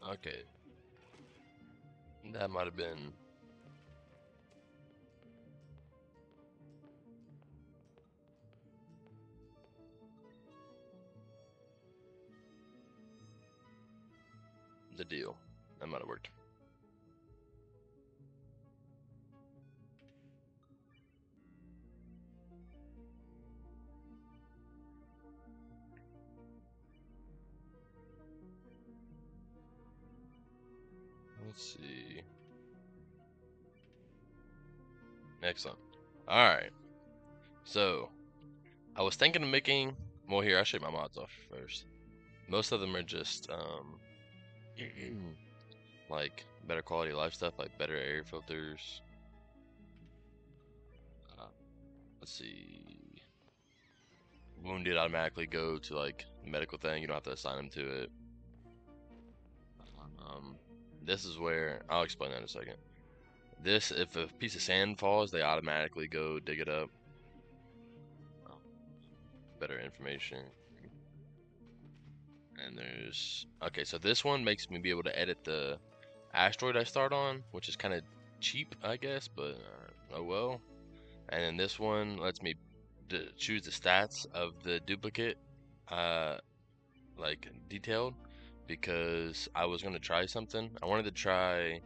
Okay, that might have been the deal. That might have worked. Let's see. Excellent. All right. So I was thinking of making. Well, here I'll show you my mods off first. Most of them are just like better quality of life stuff, like better air filters. Uh, let's see. Wounded automatically go to like medical thing. You don't have to assign them to it. Um, this is where I'll explain that in a second. This, if a piece of sand falls, they automatically go dig it up. Better information. And there's okay, so this one makes me be able to edit the asteroid I start on, which is kind of cheap, I guess, but oh well. And then this one lets me choose the stats of the duplicate, uh, like detailed, because I was gonna try something. I wanted to try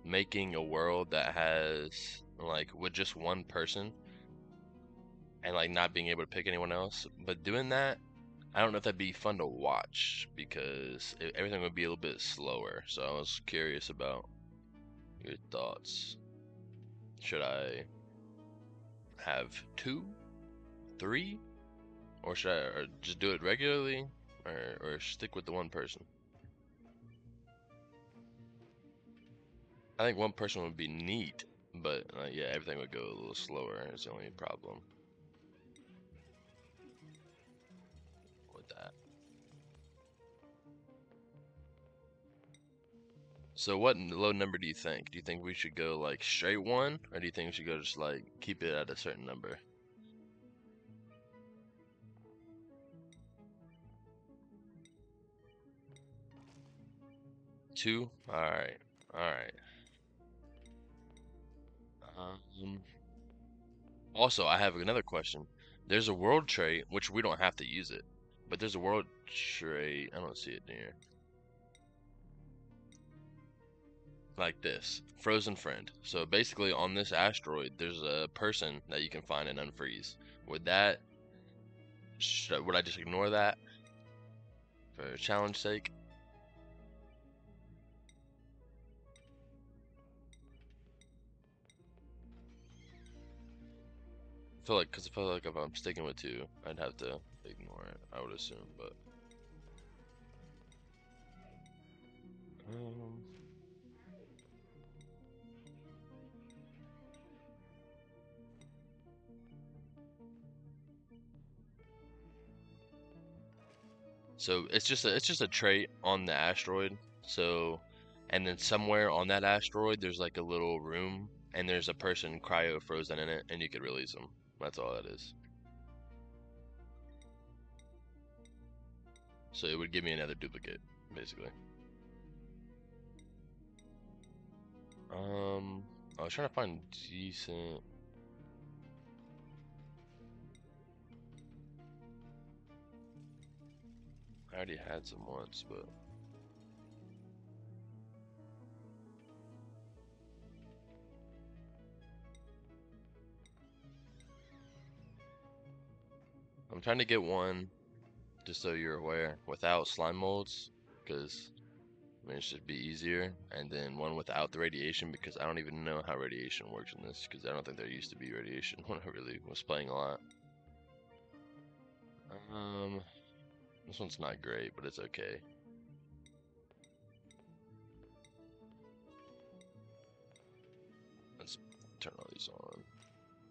making a world that has like with just one person and like not being able to pick anyone else. But doing that, I don't know if that'd be fun to watch because everything would be a little bit slower. So I was curious about your thoughts. Should I have two, three, or should I or just do it regularly, or stick with the one person? I think one person would be neat, but yeah, everything would go a little slower. Is the only problem with that. So what low number do you think? Do you think we should go like straight one, or do you think we should go just like keep it at a certain number? Two? Alright. Alright. Um, also, I have another question. There's a world trait, which we don't have to use it, but there's a world trait. I don't see it near. Like this. Frozen friend. So basically on this asteroid, there's a person that you can find and unfreeze. Would that, would I just ignore that for challenge sake? Because I feel like if I'm sticking with two, I'd have to ignore it, I would assume, but. Um, so it's just a trait on the asteroid. So, and then somewhere on that asteroid, there's like a little room, and there's a person cryo frozen in it, and you could release them. That's all that is. So it would give me another duplicate, basically. I was trying to find decent. I already had some once, but I'm trying to get one, just so you're aware, without slime molds, because I mean, it should be easier, and then one without the radiation because I don't even know how radiation works in this because I don't think there used to be radiation when I really was playing a lot. Um, this one's not great, but it's okay. Let's turn all these on.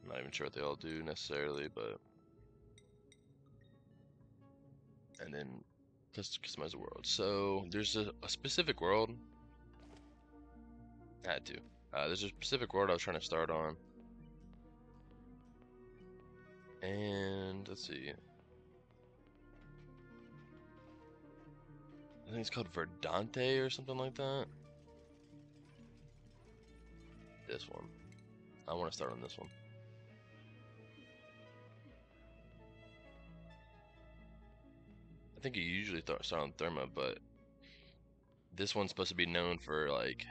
I'm not even sure what they all do necessarily, but and then customize the world. So there's a specific world. I had to. There's a specific world I was trying to start on, and let's see. I think it's called Verdante or something like that. This one. I want to start on this one. I think you usually start on Therma, but this one's supposed to be known for like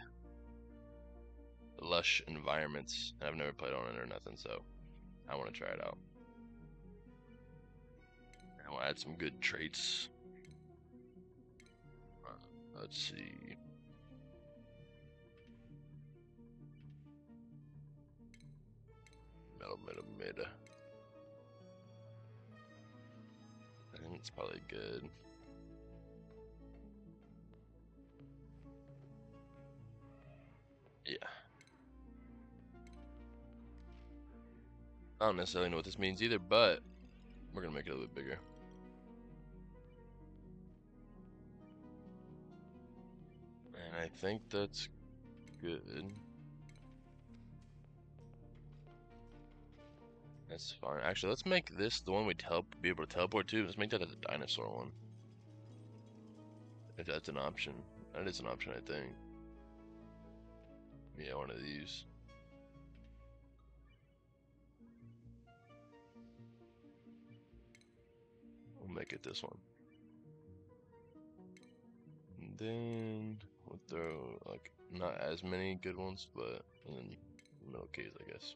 lush environments. I've never played on it or nothing, so I want to try it out. I want to add some good traits. Let's see. Mid. I think it's probably good. Yeah. I don't necessarily know what this means either, but we're gonna make it a little bit bigger. And I think that's good. That's fine. Actually, let's make this the one we be able to teleport to. Let's make that as a dinosaur one. If that's an option. That is an option, I think. Yeah, one of these. We'll make it this one. And then we'll throw, like, not as many good ones, but and then middle case, I guess.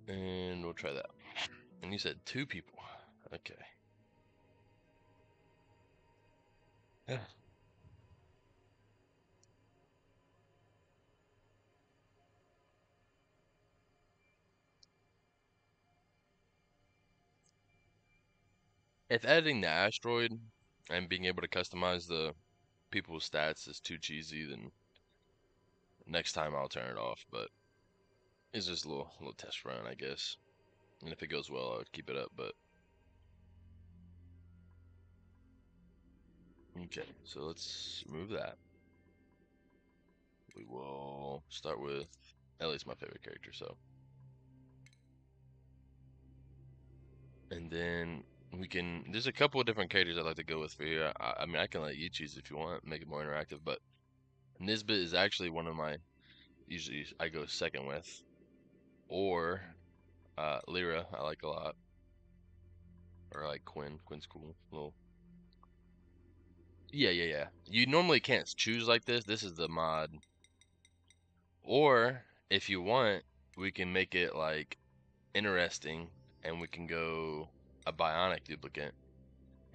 And we'll try that. And you said 2 people. Okay. Yeah. If editing the asteroid and being able to customize the people's stats is too cheesy, then next time I'll turn it off. But it's just a little test run, I guess. And if it goes well, I would keep it up. But okay, so let's remove that. We will start with Ellie's my favorite character, so. And then we can. There's a couple of different characters I'd like to go with for here. I mean, I can let you choose if you want, make it more interactive. But Nisbet is actually one of my. Usually, I go second with, or Lyra. I like a lot, or like Quinn. Quinn's cool. Little. Yeah. You normally can't choose like this. This is the mod. Or if you want, we can make it like interesting, and we can go a bionic duplicate.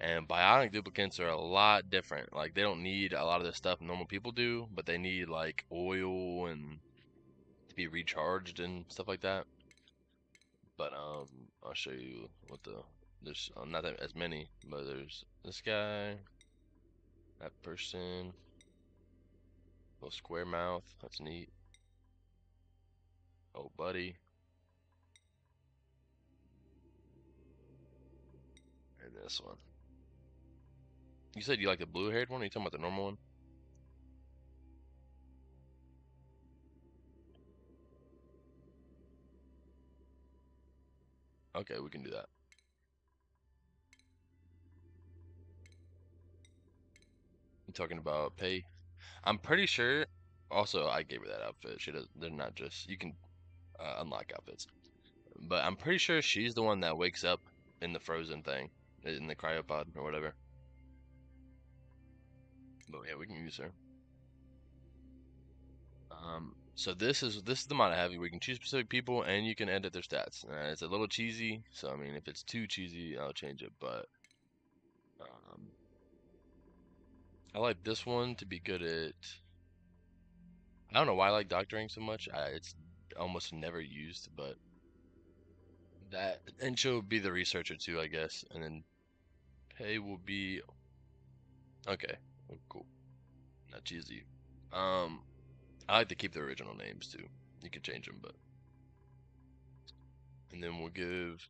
And bionic duplicates are a lot different. Like they don't need a lot of the stuff normal people do, but they need like oil and to be recharged and stuff like that. But I'll show you what there's not that as many, but there's this guy, that person, little square mouth. That's neat. Oh, buddy, and this one. You said you like the blue-haired one? Or are you talking about the normal one? Okay, we can do that. You talking about pay? I'm pretty sure. Also, I gave her that outfit. She does. They're not just. You can unlock outfits, but I'm pretty sure she's the one that wakes up in the frozen thing, in the cryopod or whatever. But yeah, we can use her. So this is the mod I have. We can choose specific people and you can edit their stats. It's a little cheesy, so I mean, if it's too cheesy, I'll change it. But um, I like this one to be good at. I don't know why I like doctoring so much. It's almost never used, but that and she'll be the researcher too, I guess. And then Pay will be okay. Cool, not cheesy. Um, I like to keep the original names too. You can change them, but and then we'll give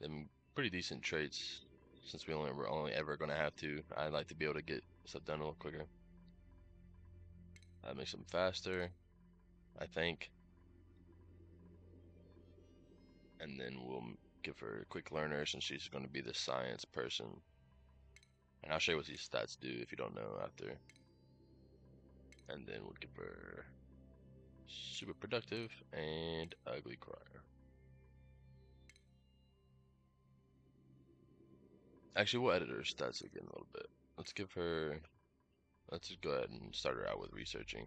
them pretty decent traits since we're only ever gonna have to. I'd like to be able to get stuff done a little quicker. That makes them faster, I think. and then we'll give her a quick learner since she's going to be the science person. And I'll show you what these stats do if you don't know after. And then we'll give her super productive and ugly crier. Actually, we'll edit her stats again a little bit. Let's give her. Let's just go ahead and start her out with researching.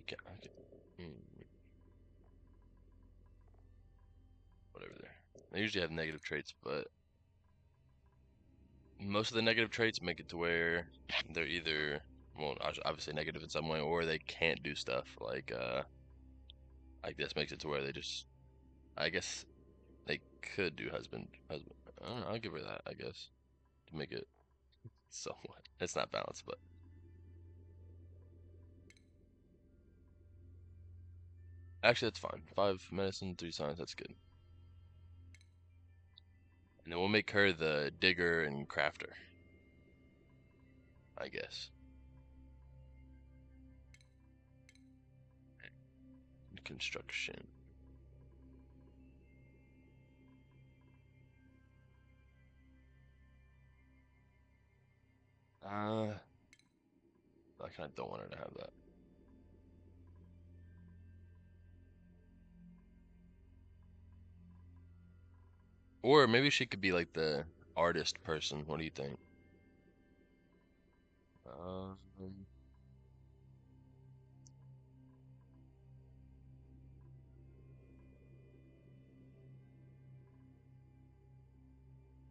Okay. Whatever there. They usually have negative traits, but most of the negative traits make it to where they're either, well, obviously negative in some way, or they can't do stuff. Like this makes it to where they just, I guess, they could do husband. I don't know, I'll give her that, I guess, to make it somewhat. It's not balanced, but actually that's fine. 5 medicine, 3 science, that's good. And then we'll make her the digger and crafter, I guess. Construction. I kind of don't want her to have that. Or maybe she could be like the artist person. What do you think? Um,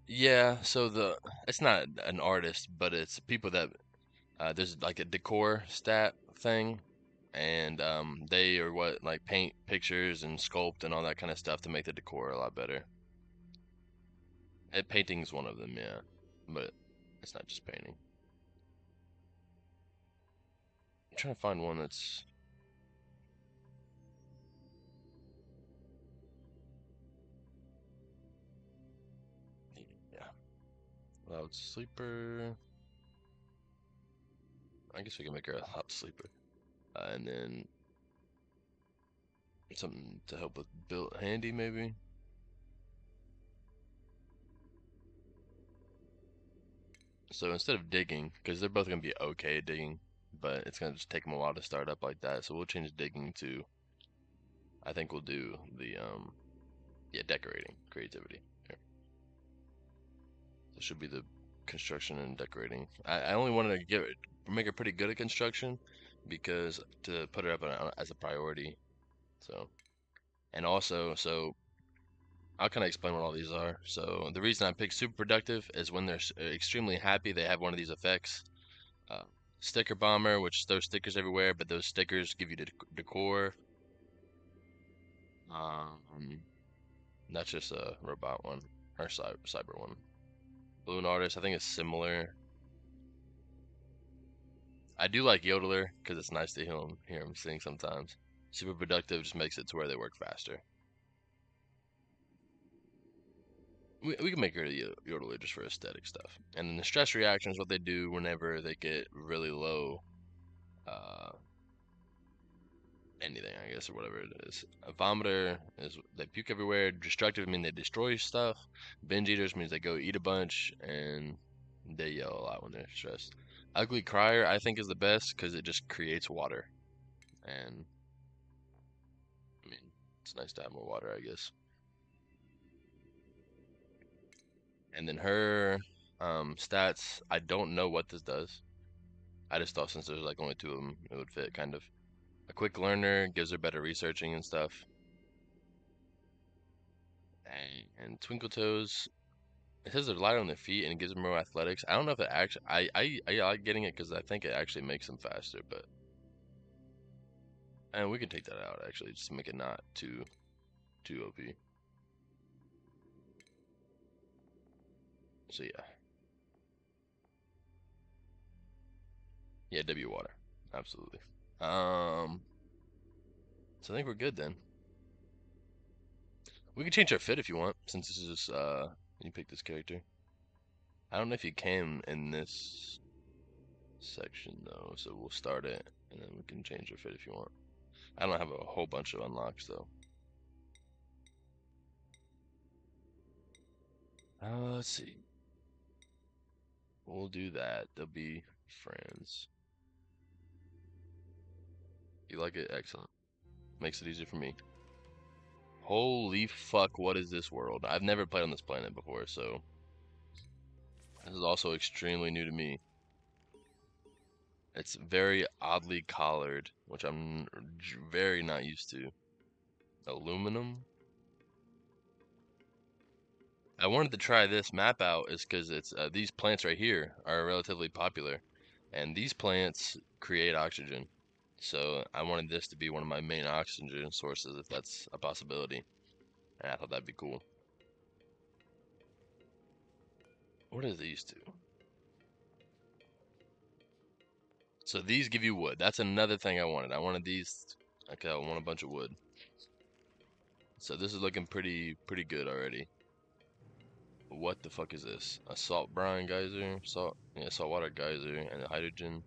yeah, so it's not an artist, but it's people that there's like a decor stat thing, and they are what like paint pictures and sculpt and all that kind of stuff to make the decor a lot better. And painting is one of them, yeah, but it's not just painting. I'm trying to find one that's yeah, loud sleeper. I guess we can make her a loud sleeper, and then something to help with build handy maybe. So instead of digging, because they're both gonna be okay at digging, but it's gonna just take them a while to start up like that. So we'll change digging to, I think we'll do the yeah, decorating, creativity. Here. This should be the construction and decorating. I only wanted to make her pretty good at construction because to put her up as a priority. So and also so I'll kind of explain what all these are. So the reason I picked super productive is when they're extremely happy, they have one of these effects. Uh, Sticker bomber, which throws stickers everywhere, but those stickers give you decor. Um, that's just a robot one or cyber one. Balloon artist, I think it's similar. I do like Yodeler because it's nice to hear him sing sometimes. Super productive just makes it to where they work faster. We can make her a Yodeler just for aesthetic stuff. And then the stress reaction is what they do whenever they get really low uh, anything, I guess, or whatever it is. A vomiter is they puke everywhere. Destructive means they destroy stuff. Binge eaters means they go eat a bunch and they yell a lot when they're stressed. Ugly crier, I think, is the best because it just creates water. And I mean, it's nice to have more water, I guess. And then her stats, I don't know what this does. I just thought since there's like only 2 of them, it would fit kind of. A quick learner gives her better researching and stuff. And Twinkle Toes, it says they're lighter on their feet and it gives them more athletics. I don't know if it actually. I like getting it because I think it actually makes them faster, but and we can take that out actually just to make it not too OP. So yeah, W water, absolutely. Um, so I think we're good then. We can change our fit if you want, since this is you pick this character. I don't know if you can in this section though, so we'll start it and then we can change our fit if you want. I don't have a whole bunch of unlocks though. Let's see. We'll do that. They'll be friends. You like it? Excellent. Makes it easier for me. Holy fuck, what is this world? I've never played on this planet before, so this is also extremely new to me. It's very oddly colored, which I'm very not used to. Aluminum? I wanted to try this map out is because it's these plants right here are relatively popular, and these plants create oxygen. So I wanted this to be one of my main oxygen sources if that's a possibility, and I thought that'd be cool. What are these two? So these give you wood. That's another thing I wanted. I wanted these. Okay, I want a bunch of wood. So this is looking pretty good already. What the fuck is this? A salt brine geyser, saltwater geyser, and a hydrogen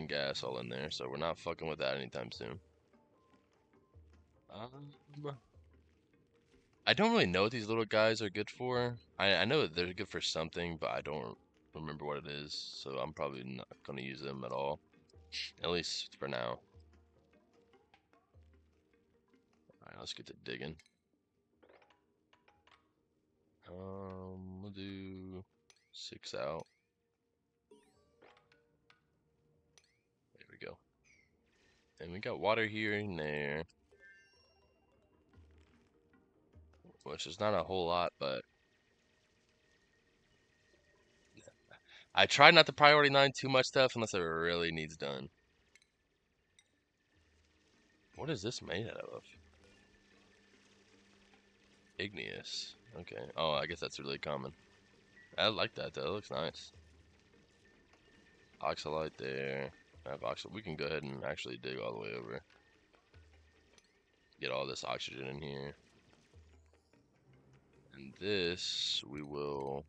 gas all in there. So we're not fucking with that anytime soon. Um, I don't really know what these little guys are good for. I know that they're good for something, but I don't remember what it is. So I'm probably not gonna use them at all, at least for now. All right, let's get to digging. We'll do 6 out. There we go. And we got water here and there, which is not a whole lot, but I try not to priority 9 too much stuff unless it really needs done. What is this made out of? Igneous. Okay. Oh, I guess that's really common. I like that though. It looks nice. Oxalite there. I have oxalite. We can go ahead and actually dig all the way over. Get all this oxygen in here. And this, we will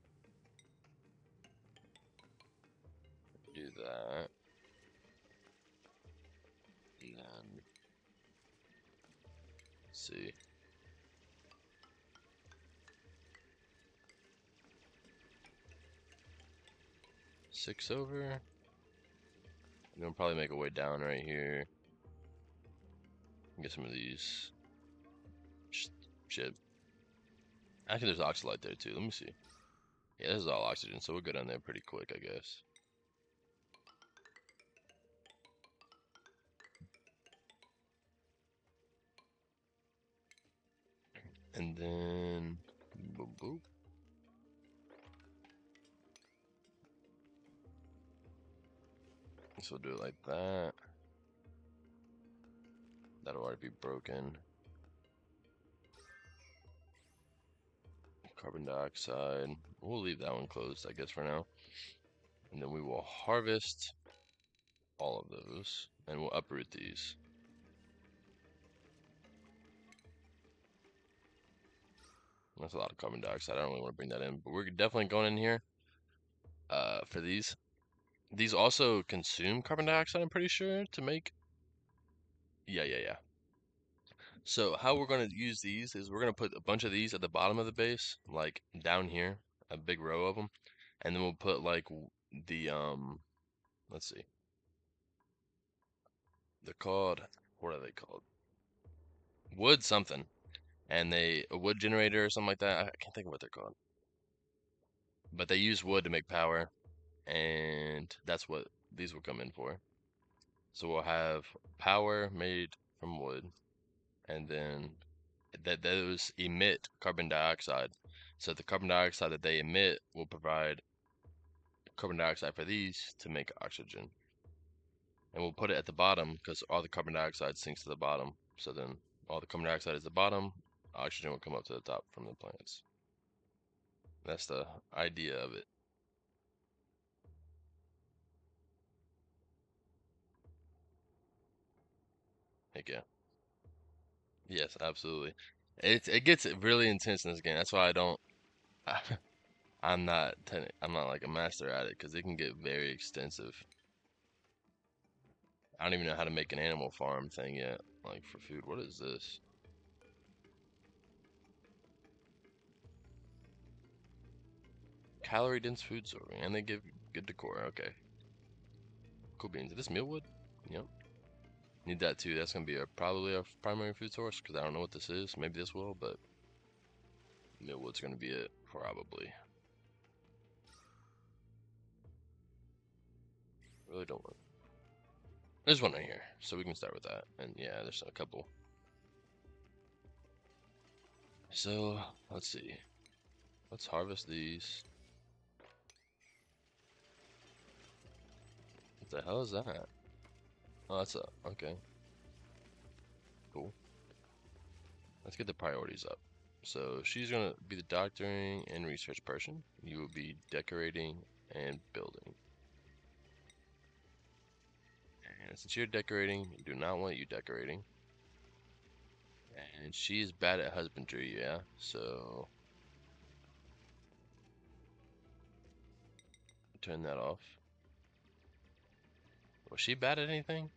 do that. And then, let's see. Six over. I'm gonna probably make a way down right here. Get some of these. Shit. I think there's oxalite there too. Let me see. Yeah, this is all oxygen, so we'll go down there pretty quick, I guess. And then, boop, boop. So we'll do it like that. That'll already be broken. Carbon dioxide. We'll leave that one closed, I guess, for now. And then we will harvest all of those, and we'll uproot these. That's a lot of carbon dioxide. I don't really want to bring that in, but we're definitely going in here for these. These also consume carbon dioxide, I'm pretty sure, to make. Yeah. So how we're going to use these is we're going to put a bunch of these at the bottom of the base, like down here, a big row of them, and then we'll put like the let's see, they're called, what are they called? Wood something, and a wood generator or something like that. I can't think of what they're called, but they use wood to make power, and that's what these will come in for. So we'll have power made from wood, and then those emit carbon dioxide. So the carbon dioxide that they emit will provide carbon dioxide for these to make oxygen. And we'll put it at the bottom because all the carbon dioxide sinks to the bottom. So then all the carbon dioxide is the bottom, oxygen will come up to the top from the plants. That's the idea of it. Heck yeah. Yes, absolutely. It gets really intense in this game. That's why I don't. I'm not like a master at it because it can get very extensive. I don't even know how to make an animal farm thing yet. like for food. What is this? Calorie dense food serving, and they give good decor. Okay. Cool beans. Is this mealwood? Yep. Need that too. That's gonna be probably a primary food source because I don't know what this is. Maybe this will, but mealwood's gonna be it probably. Really don't want. There's one right here, so we can start with that. And yeah, there's a couple. So let's see. Let's harvest these. What the hell is that? Oh, that's a okay. Cool. Let's get the priorities up. So she's gonna be the doctoring and research person. You will be decorating and building. And since you're decorating, I do not want you decorating. And she is bad at husbandry, yeah. So turn that off. Was she bad at anything?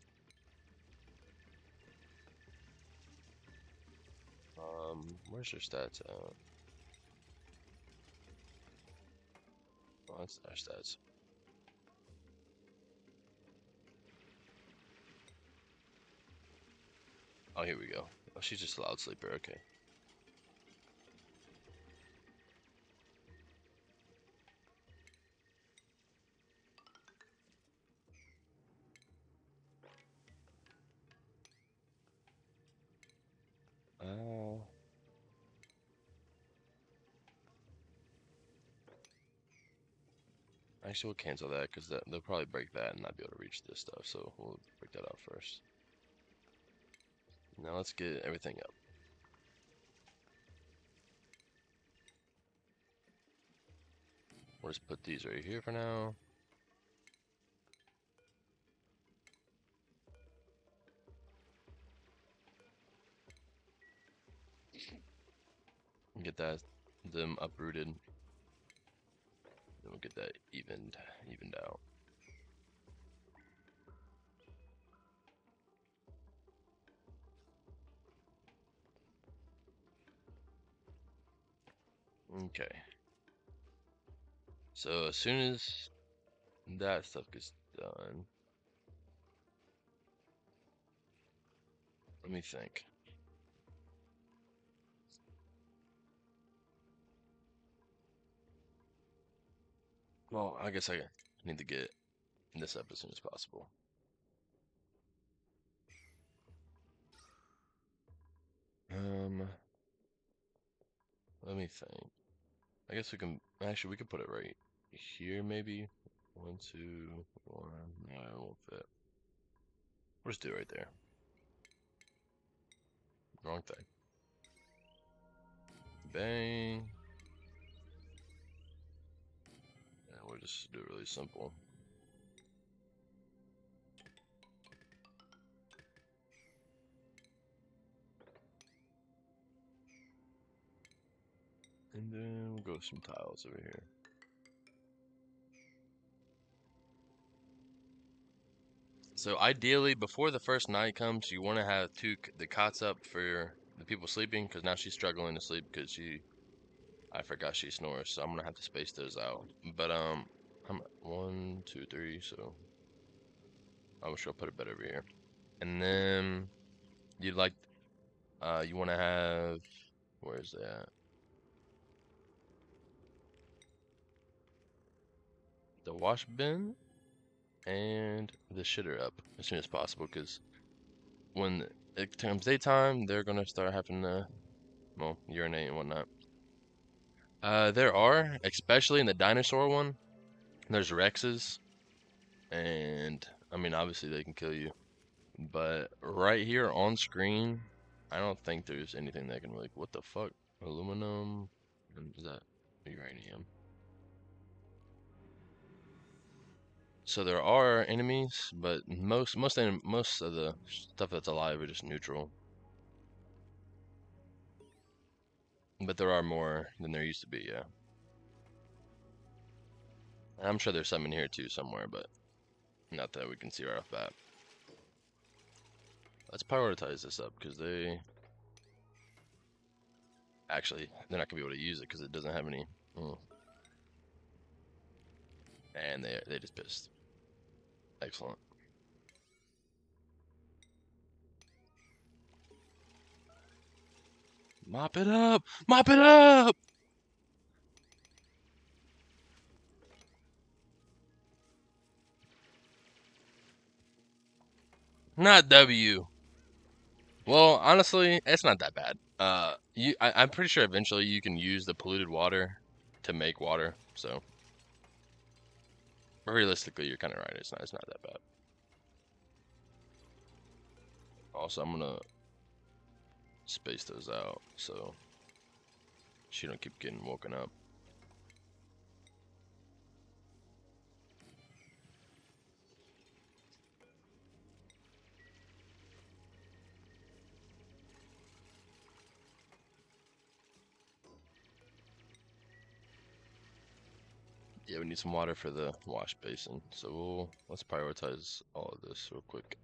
Where's her stats at? Oh, that's our stats. Oh, here we go. Oh, she's just a loud sleeper, okay. Uh, Actually, we'll cancel that because they'll probably break that and not be able to reach this stuff. So we'll break that out first. Now let's get everything up. We'll just put these right here for now. Get them uprooted. Then we'll get that evened out. Okay. So as soon as that stuff gets done, let me think. Well, I guess I need to get this up as soon as possible. Let me think. I guess we can we could put it right here maybe. 1, 2, 1. No, it won't fit. We'll just do it right there. Wrong thing. Bang. And we'll just do it really simple. And then we'll go with some tiles over here. So ideally, before the first night comes, you want to have the cots up for the people sleeping, because now she's struggling to sleep because I forgot she snores, so I'm gonna have to space those out. But I'm 1, 2, 3, so I'm sure I'll put it better over here. And then you want to have, where's that? The wash bin and the shitter up as soon as possible, because when it comes daytime, they're gonna start having to, well, urinate and whatnot. There are, especially in the dinosaur one, there's Rexes, and I mean, obviously they can kill you, but right here on screen, I don't think there's anything that can really, what the fuck? Aluminum, is that uranium? So there are enemies, but most of the stuff that's alive are just neutral. But there are more than there used to be, yeah. And I'm sure there's some in here too somewhere, but not that we can see right off bat. Let's prioritize this up because they actually they're not gonna be able to use it because it doesn't have any. And they just pissed. Excellent. Mop it up! Mop it up! Not W. Well, honestly, it's not that bad. I'm pretty sure eventually you can use the polluted water to make water. So realistically, you're kind of right. It's not that bad. Also, I'm gonna space those out so she don't keep getting woken up. Yeah, we need some water for the wash basin. So let's prioritize all of this real quick.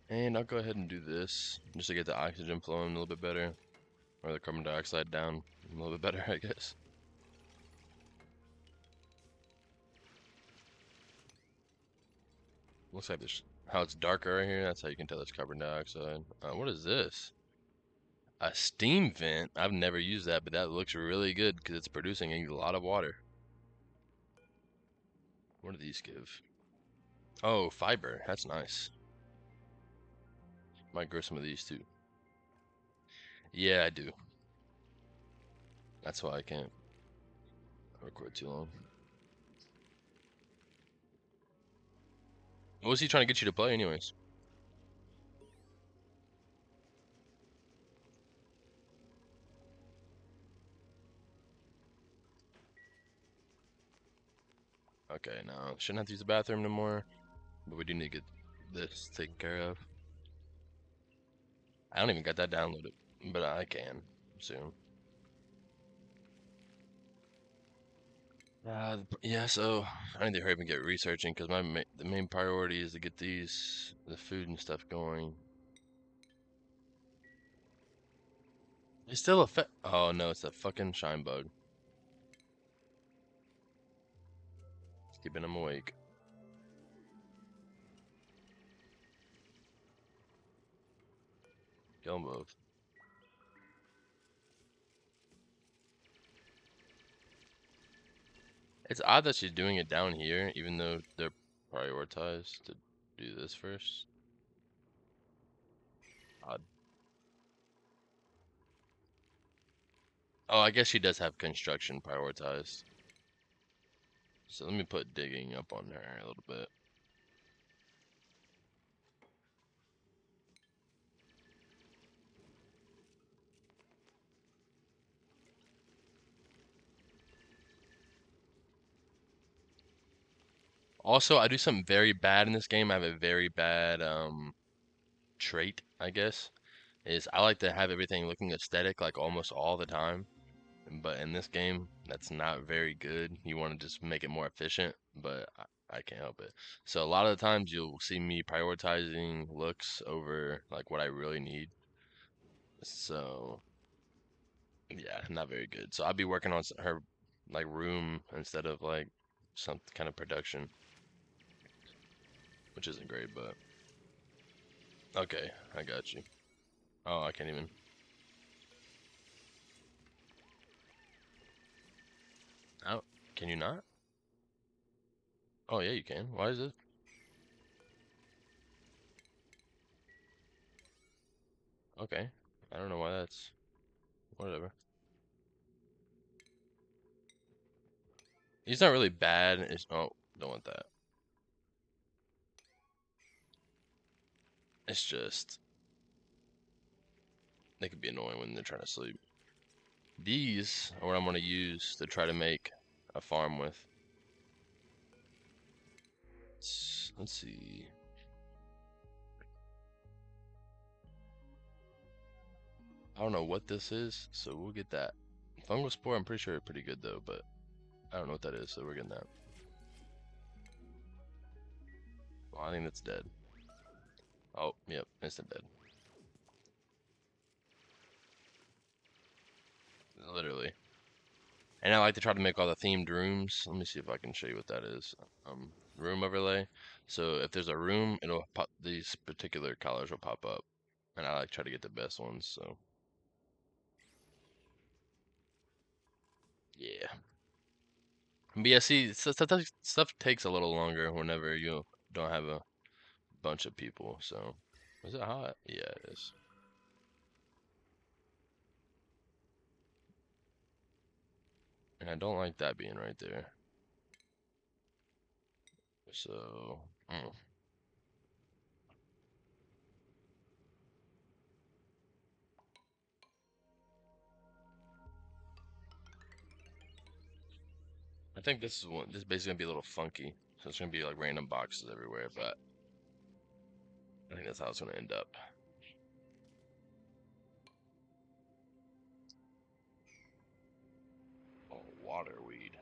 And I'll go ahead and do this just to get the oxygen flowing a little bit better, or the carbon dioxide down a little bit better, I guess. Looks like this, how it's darker right here. That's how you can tell it's carbon dioxide. What is this? A steam vent. I've never used that, but that looks really good because it's producing a lot of water. What do these give? Oh, fiber. That's nice. Might grow some of these too. Yeah, I do. That's why I can't record too long. What was he trying to get you to play anyways? Okay, no, shouldn't have to use the bathroom no more, but we do need to get this taken care of. I don't even got that downloaded, but I can soon. Yeah, so I need to hurry up and get researching because the main priority is to get the food and stuff going. It's still oh no, it's a fucking shine bug. It's keeping them awake. Kill them both. It's odd that she's doing it down here, even though they're prioritized to do this first. Odd. Oh, I guess she does have construction prioritized. So let me put digging up on her a little bit. Also, I do something very bad in this game. I have a very bad trait, I guess, is I like to have everything looking aesthetic like almost all the time. But in this game, that's not very good. You want to just make it more efficient, but I can't help it. So a lot of the times you'll see me prioritizing looks over like what I really need. So yeah, not very good. So I'll be working on her like room instead of like some kind of production, which isn't great, but okay, I got you. Oh, I can't even. Oh, can you not? Oh yeah, you can. Why is it? Okay, I don't know why that's. Whatever. He's not really bad. It's, oh, don't want that. It's just they could be annoying when they're trying to sleep. These are what I'm going to use to try to make a farm with. Let's see. I don't know what this is, so we'll get that Fungal spore, I'm pretty sure are pretty good though, but I don't know what that is, so we're getting that. Well, I think that's dead. Oh, yep, instant dead. Literally. And I like to try to make all the themed rooms. Let me see if I can show you what that is. Room overlay. So if there's a room, it'll pop, these particular colors will pop up. And I like try to get the best ones, so yeah. But yeah, see, stuff takes a little longer whenever you don't have a bunch of people, so. Is it hot? Yeah, it is. And I don't like that being right there. So, I think this is one. This is basically gonna be a little funky, so it's gonna be like random boxes everywhere. But I think that's how it's gonna end up. Oh, waterweed.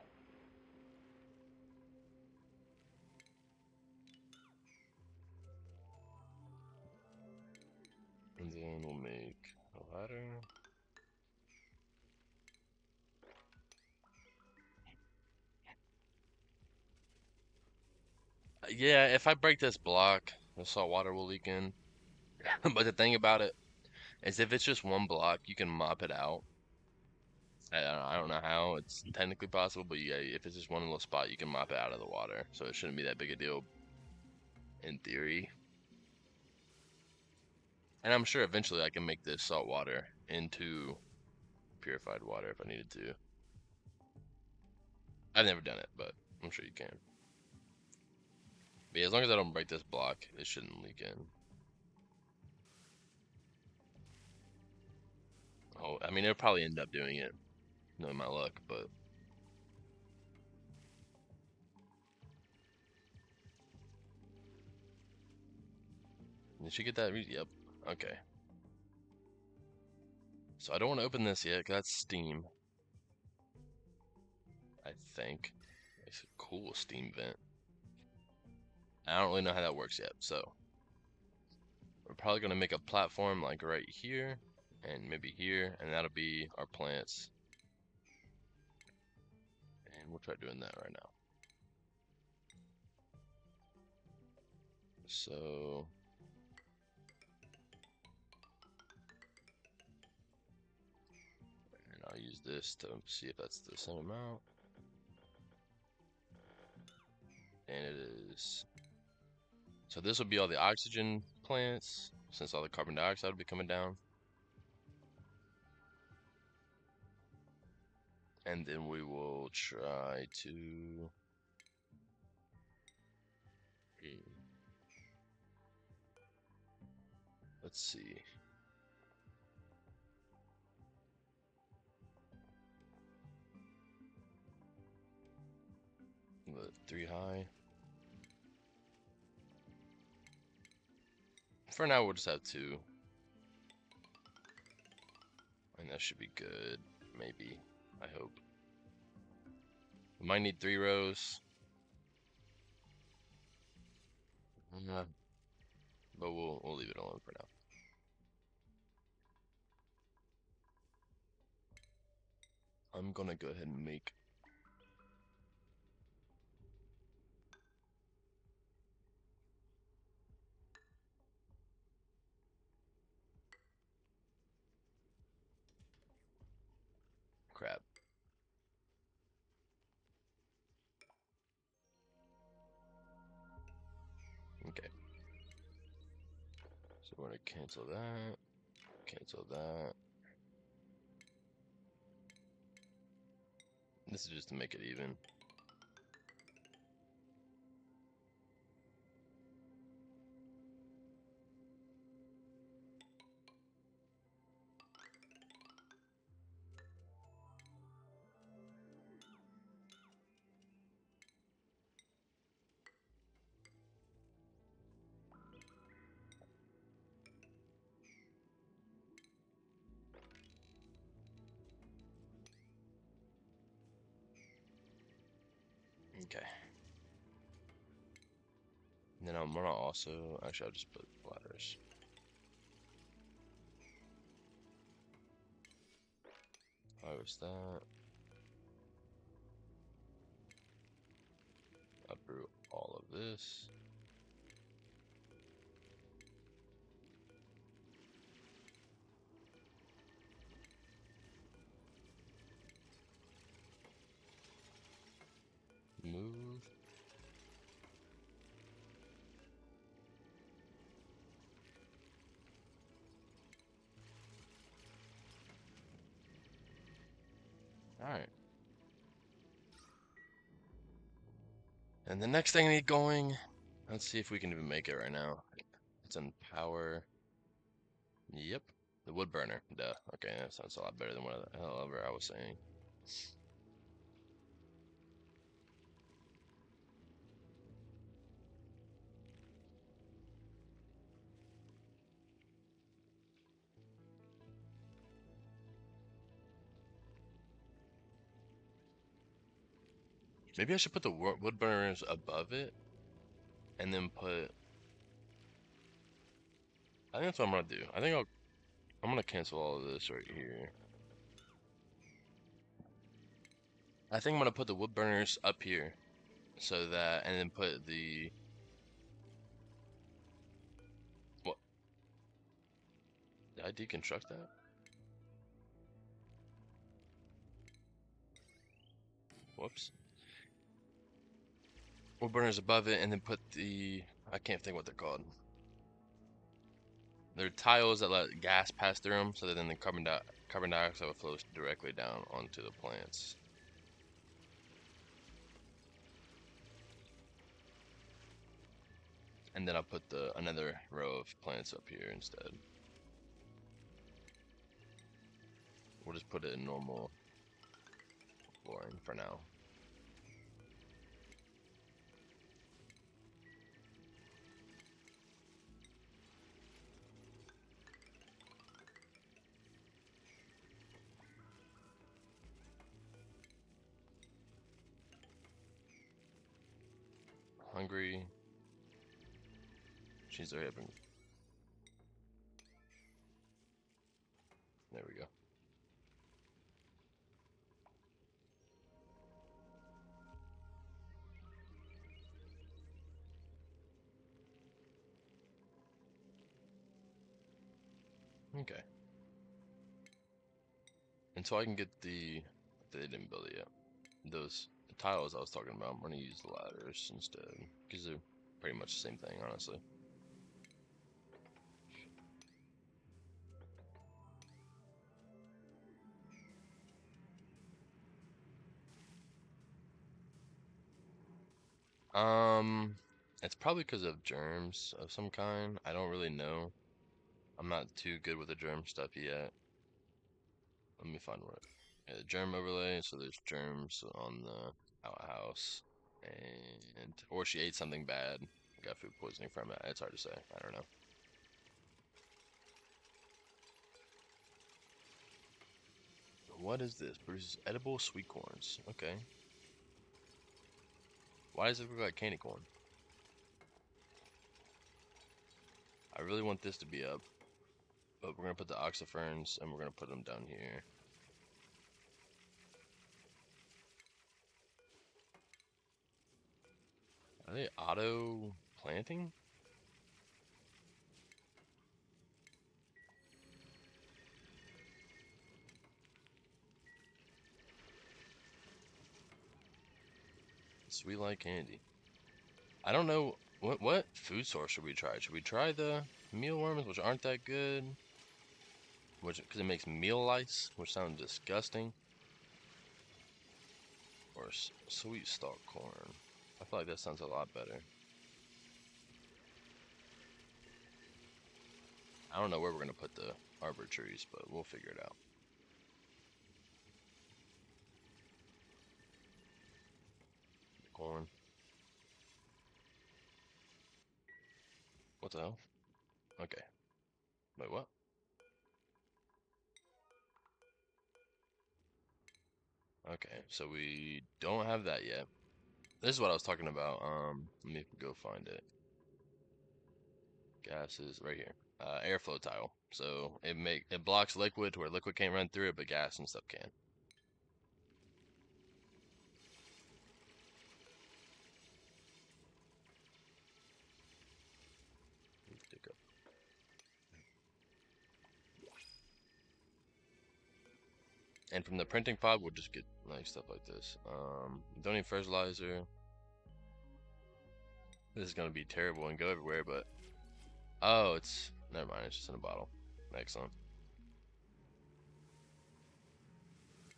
And then we'll make a ladder. Yeah, if I break this block, the salt water will leak in. But the thing about it is, if it's just one block, you can mop it out. I don't know how it's technically possible, but yeah, if it's just one little spot, you can mop it out of the water. So it shouldn't be that big a deal in theory. And I'm sure eventually I can make this salt water into purified water if I needed to. I've never done it, but I'm sure you can. But yeah, as long as I don't break this block, it shouldn't leak in. Oh, I mean, it'll probably end up doing it, knowing my luck, but did she get that? Yep. Okay. So I don't want to open this yet, because that's Steam, I think. It's a cool Steam vent. I don't really know how that works yet, so we're probably going to make a platform like right here, and maybe here, and that'll be our plants. And we'll try doing that right now. So and I'll use this to see if that's the same amount. And it is. So this will be all the oxygen plants, since all the carbon dioxide will be coming down. And then we will try to. Let's see. What, 3 high? For now, we'll just have 2. And that should be good. Maybe. I hope. We might need 3 rows. But we'll leave it alone for now. I'm gonna go ahead and make. Crap. Okay. So we're gonna cancel that. Cancel that. This is just to make it even. Okay. And then I'm gonna also, actually I'll just put ladders. Harvest that. Uproot all of this. Move. Alright. And the next thing I need going, let's see if we can even make it right now. It's in power. Yep. The wood burner. Duh. Okay, that sounds a lot better than what the hell ever I was saying. Maybe I should put the wood burners above it and then put. I think that's what I'm gonna do. I'm gonna cancel all of this right here. I think I'm gonna put the wood burners up here, so that, and then put the. What? Did I deconstruct that? Whoops. Wood burners above it, and then put the. I can't think what they're called. They're tiles that let gas pass through them, so that then the carbon dioxide flows directly down onto the plants. And then I'll put another row of plants up here instead. We'll just put it in normal flooring for now. Hungry. She's already been. There we go. Okay. Until I can get they didn't build it yet. Those tiles I was talking about, I'm gonna use the ladders instead, because they're pretty much the same thing, honestly. It's probably because of germs of some kind. I don't really know. I'm not too good with the germ stuff yet. Let me find what. Yeah, the germ overlay. So there's germs on the outhouse, and or she ate something bad, got food poisoning from it. It's hard to say. I don't know. What is this? Produces edible sweet corns. Okay. Why does it look like candy corn? I really want this to be up, but we're gonna put the oxyferns and we're gonna put them down here. Are they auto planting? Sweet like candy. I don't know what food source should we try? Should we try the mealworms, which aren't that good? Which because it makes meal lice, which sounds disgusting. Or sweet stalk corn. I feel like that sounds a lot better. I don't know where we're gonna put the arbor trees, but we'll figure it out. Corn. What the hell? Okay. Wait, what? Okay, so we don't have that yet. This is what I was talking about. Let me go find it. Gases right here. Airflow tile. So it blocks liquid to where liquid can't run through it, but gas and stuff can. And from the printing pod, we'll just get like stuff like this. Don't need fertilizer. This is gonna be terrible and go everywhere, but oh, it's never mind. It's just in a bottle. Excellent.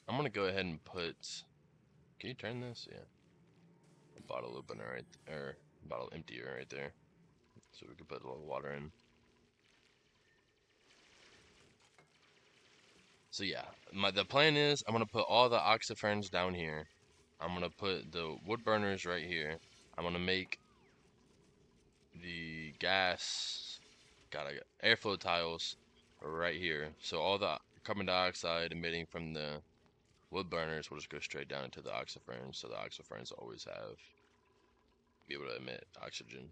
I'm gonna go ahead and put. Can you turn this? Yeah. A bottle opener right there, bottle emptier right there, so we can put a little water in. So yeah, the plan is I'm gonna put all the oxyferns down here. I'm gonna put the wood burners right here. I'm gonna make the gas, airflow tiles right here. So all the carbon dioxide emitting from the wood burners will just go straight down into the oxyferns. So the oxyferns always be able to emit oxygen,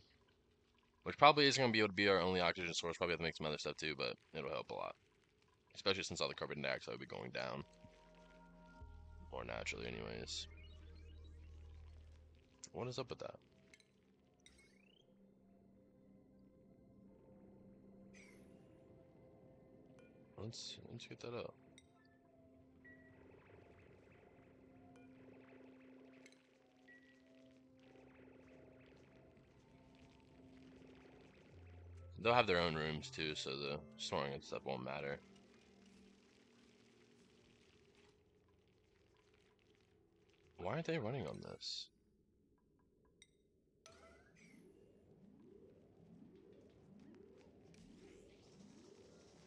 which probably isn't gonna be able to be our only oxygen source. Probably have to make some other stuff too, but it'll help a lot, especially since all the carbon dioxide will be going down more naturally, anyways. What is up with that? Let's get that up. They'll have their own rooms too, so the snoring and stuff won't matter. Why aren't they running on this?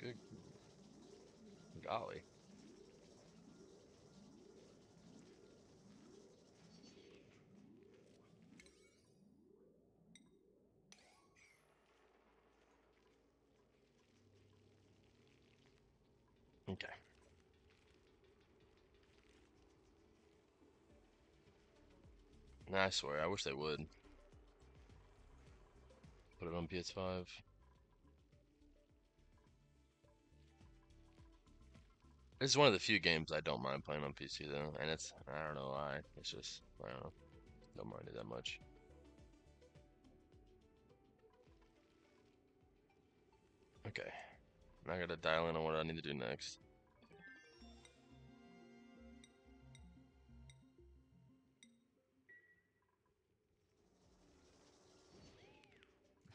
Good golly. Okay. Nah, I swear, I wish they would. Put it on PS5. This is one of the few games I don't mind playing on PC though, and I don't know why. It's just, I don't know. Don't mind it that much. Okay. Now I gotta dial in on what I need to do next.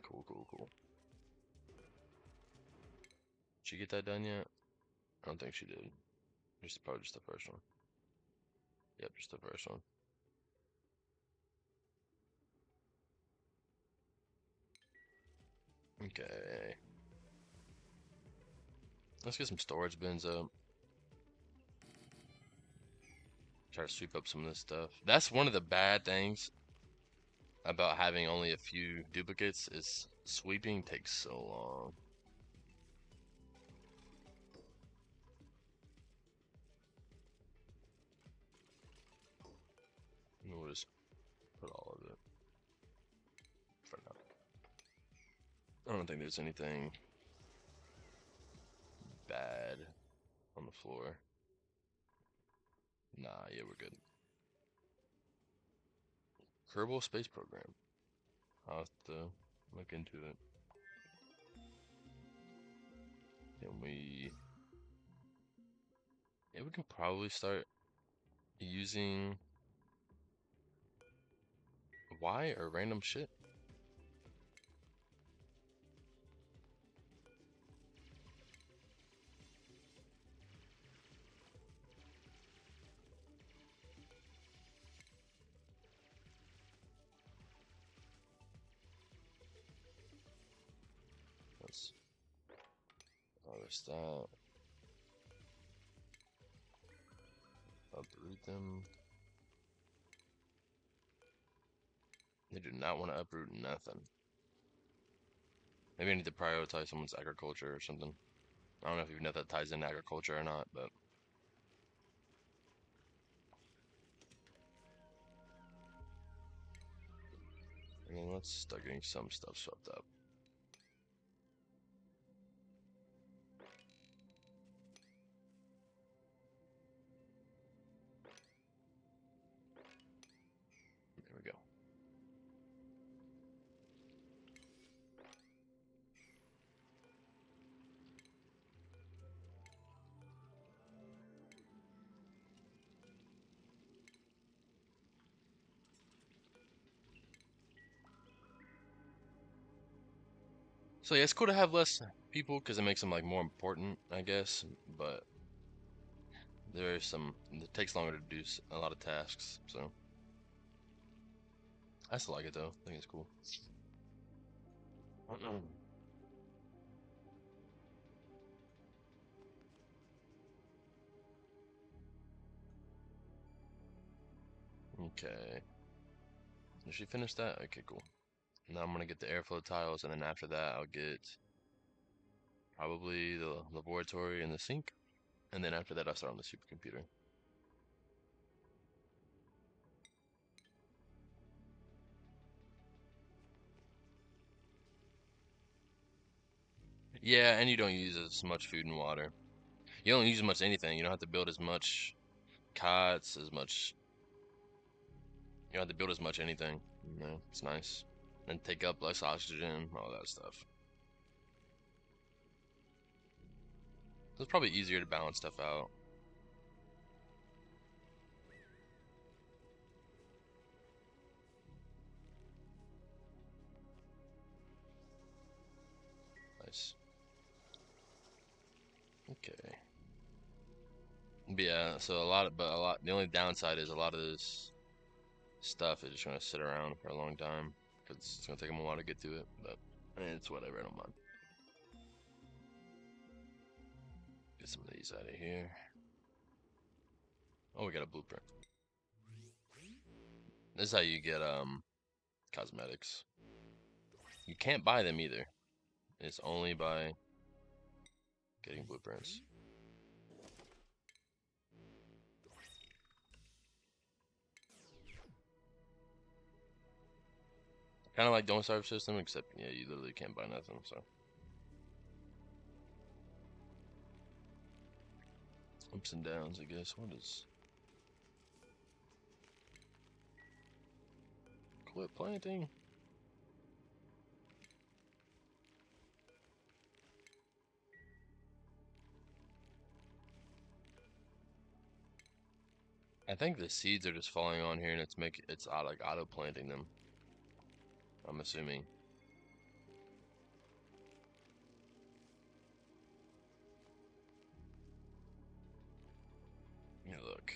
Cool, cool, cool. Did she get that done yet? I don't think she did. Probably just the first one. Yep, just the first one. Okay. Let's get some storage bins up. Try to sweep up some of this stuff. That's one of the bad things about having only a few duplicates is sweeping takes so long. We'll just put all of it for now. I don't think there's anything bad on the floor. Nah, yeah, we're good. Kerbal Space Program. I'll have to look into it. Can we... Yeah, we can probably start using... Y or random shit. Let's harvest that. Uproot them. They do not want to uproot nothing. Maybe I need to prioritize someone's agriculture or something. I don't know if you know if that ties in agriculture or not, but... And let's start getting some stuff swept up. There we go. So yeah, it's cool to have less people because it makes them like more important, I guess. But there's some, it takes longer to do a lot of tasks. So I still like it though. I think it's cool. Okay. Did she finish that? Okay, cool. Now I'm gonna get the airflow tiles, and then after that, I'll get probably the laboratory and the sink, and then after that, I'll start on the supercomputer. Yeah, and you don't use as much food and water. You don't use as much anything. You don't have to build as much cots, as much. You don't have to build as much anything. You know, it's nice. And take up less oxygen, all that stuff. So it's probably easier to balance stuff out. Nice. Okay. But yeah, so the only downside is a lot of this stuff is just gonna sit around for a long time because it's gonna take them a while to get to it. But it's whatever. I don't mind. Get some of these out of here. Oh, we got a blueprint. This is how you get cosmetics. You can't buy them either. It's only by getting blueprints. Kind of like Don't Starve System, except yeah, you literally can't buy nothing. So ups and downs, I guess. What is quit planting? I think the seeds are just falling on here, and it's like auto planting them. I'm assuming. Yeah, look,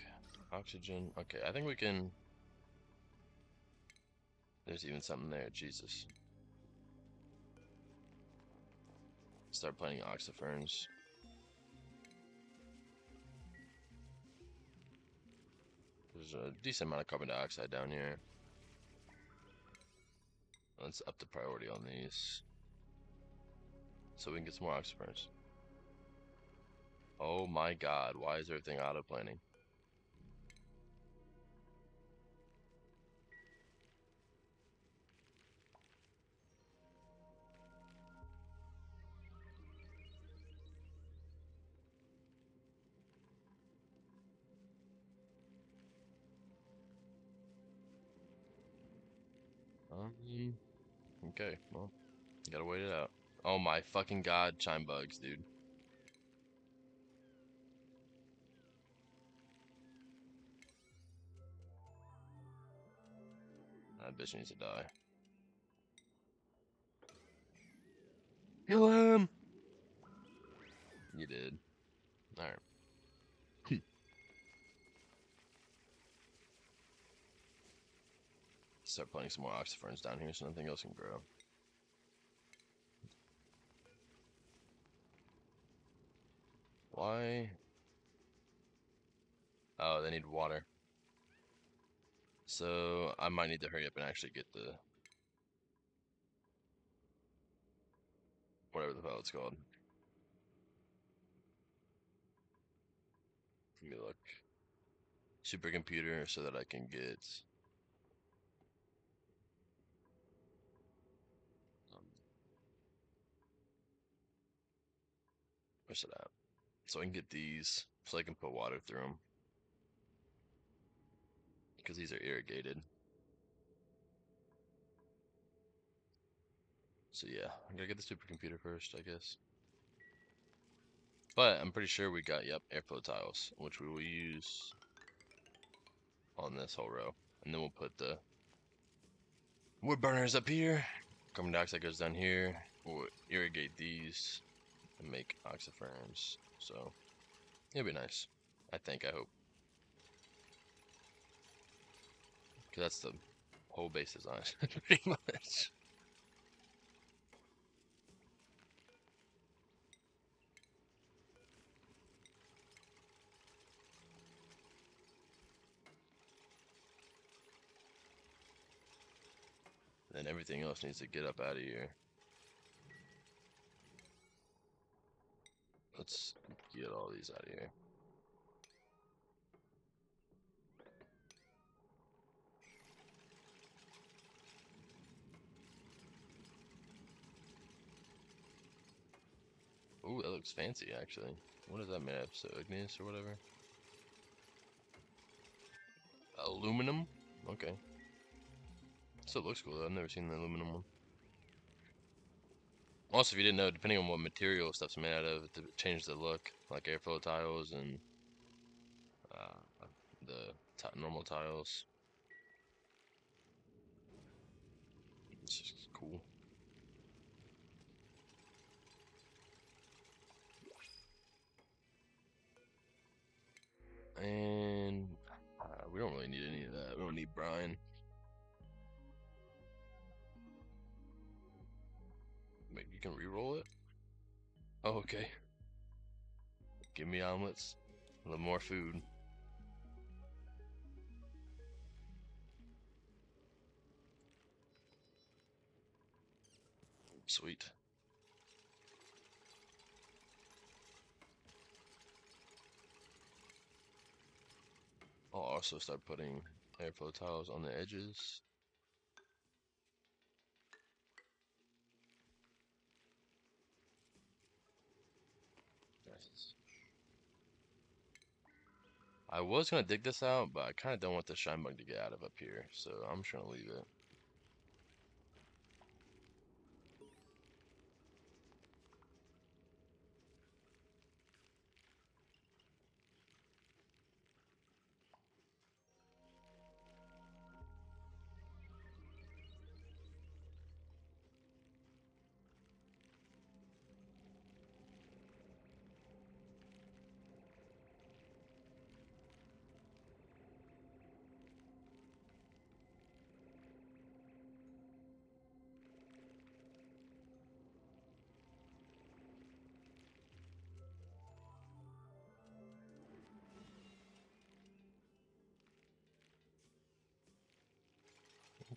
oxygen. Okay, I think we can. There's even something there. Jesus. Start planting oxiferns. There's a decent amount of carbon dioxide down here. Let's up the priority on these so we can get some more oxiferns. Oh my god, why is everything auto planning? Okay, well, gotta wait it out. Oh my fucking god, chime bugs, dude. That bitch needs to die. Kill him! You did. Alright. Start planting some more oxiferns down here so nothing else can grow. Why? Oh, they need water. So I might need to hurry up and actually get the whatever the hell it's called. Let me look. Supercomputer so that I can get Where's it at? So I can get these, so I can put water through them. Because these are irrigated. So yeah, I'm gonna get the supercomputer first, I guess. But I'm pretty sure we got, yep, airflow tiles, which we will use on this whole row. And then we'll put the wood burners up here. Carbon dioxide goes down here. We'll irrigate these and make oxyferns. So it'll be nice. I think, I hope. Because that's the whole base design, pretty much. Then everything else needs to get up out of here. Let's get all these out of here. Ooh, that looks fancy, actually. What is that made of? So igneous or whatever? Aluminum? Okay. Still looks cool, though. I've never seen the aluminum one. Also, if you didn't know, depending on what material stuff's made out of, it changes the look. Like airflow tiles and the normal tiles. It's just cool. And we don't really need any of that. We don't need brine. Wait, you can re-roll it? Oh, okay. Give me omelets. A little more food. Sweet. I'll also start putting airflow tiles on the edges. Nice. I was gonna dig this out, but I kind of don't want the shine bug to get out of up here, so I'm just gonna leave it.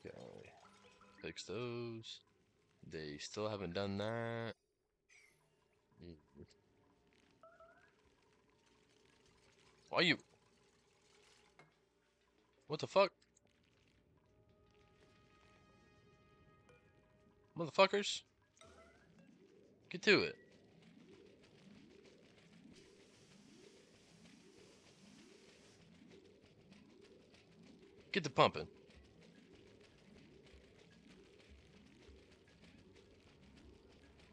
Okay, fix those. They still haven't done that. Why you? What the fuck? Motherfuckers? Get to it. Get to pumping.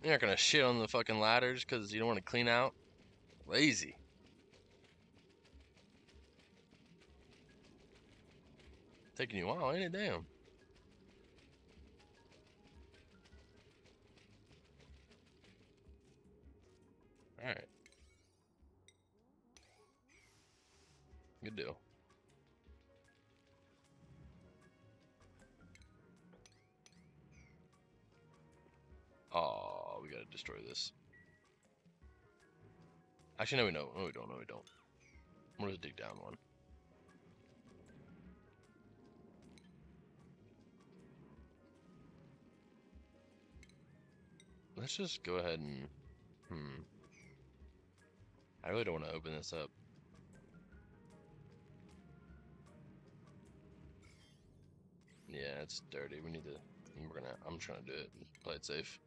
You're not gonna shit on the fucking ladders because you don't want to clean out? Lazy. Taking you a while, ain't it? Damn. Alright. Good deal. Oh, we gotta destroy this. Actually, no, we don't. No, we don't. No, we don't. We'll just dig down one. Let's just go ahead and... I really don't want to open this up. Yeah, it's dirty. We need to... I'm trying to do it. Play it safe.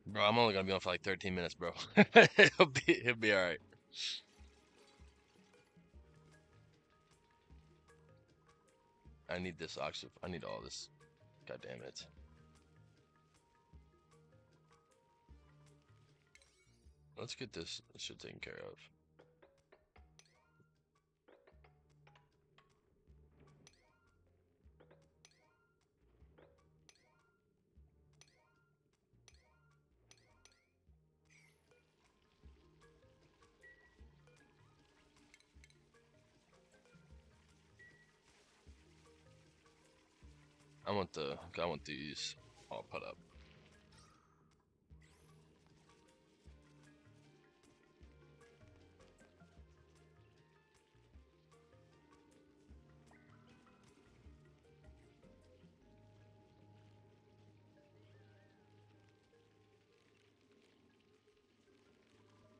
Bro, I'm only gonna be on for like 13 minutes, bro. He'll be all right. I need this oxygen. I need all this. God damn it. Let's get this shit taken care of. I want these all put up.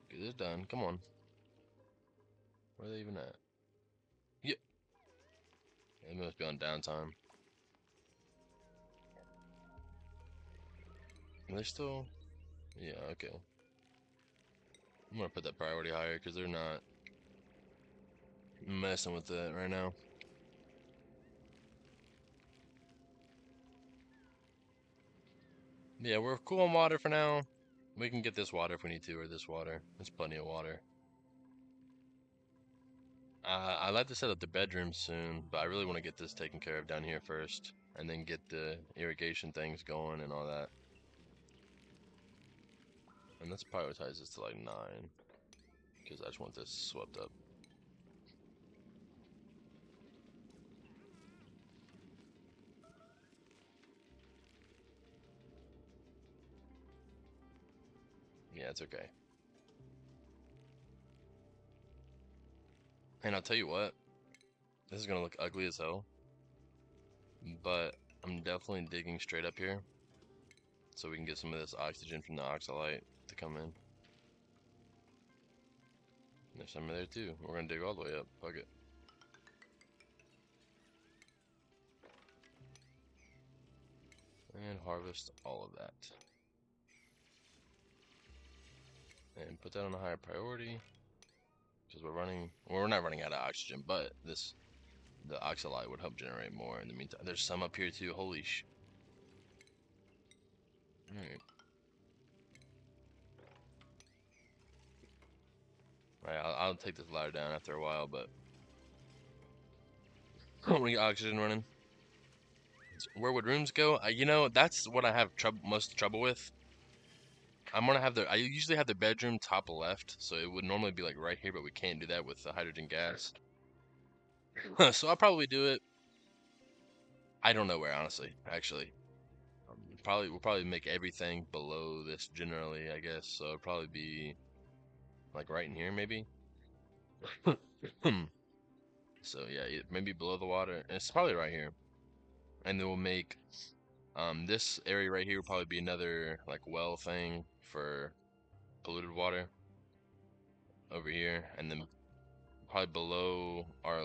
Get this done. Come on. Where are they even at? Yep. They must be on downtime. Are they still? Yeah, okay. I'm gonna put that priority higher because they're not messing with that right now. Yeah, we're cool on water for now. We can get this water if we need to, or this water. There's plenty of water. I'd like to set up the bedrooms soon, but I really want to get this taken care of down here first, and then get the irrigation things going and all that. And let's prioritize this to like 9, because I just want this swept up. Yeah, it's okay. And I'll tell you what, this is gonna look ugly as hell, but I'm definitely digging straight up here, so we can get some of this oxygen from the oxalite to come in. There's some in there too. We're gonna dig all the way up. Fuck it. And harvest all of that. And put that on a higher priority. Because we're not running out of oxygen, but the oxalite would help generate more in the meantime. There's some up here too. Holy sh. Alright. Alright, I'll take this ladder down after a while, but I want to get oxygen running. Where would rooms go? You know, that's what I have most trouble with. I usually have the bedroom top left, so it would normally be like right here, but we can't do that with the hydrogen gas. So I'll probably do it. I don't know where, honestly, actually. We'll probably make everything below this generally, I guess. So it'll probably be like right in here, maybe. So yeah, maybe below the water. And it's probably right here. And then we'll make this area right here will probably be another like well thing for polluted water over here, and then probably below our,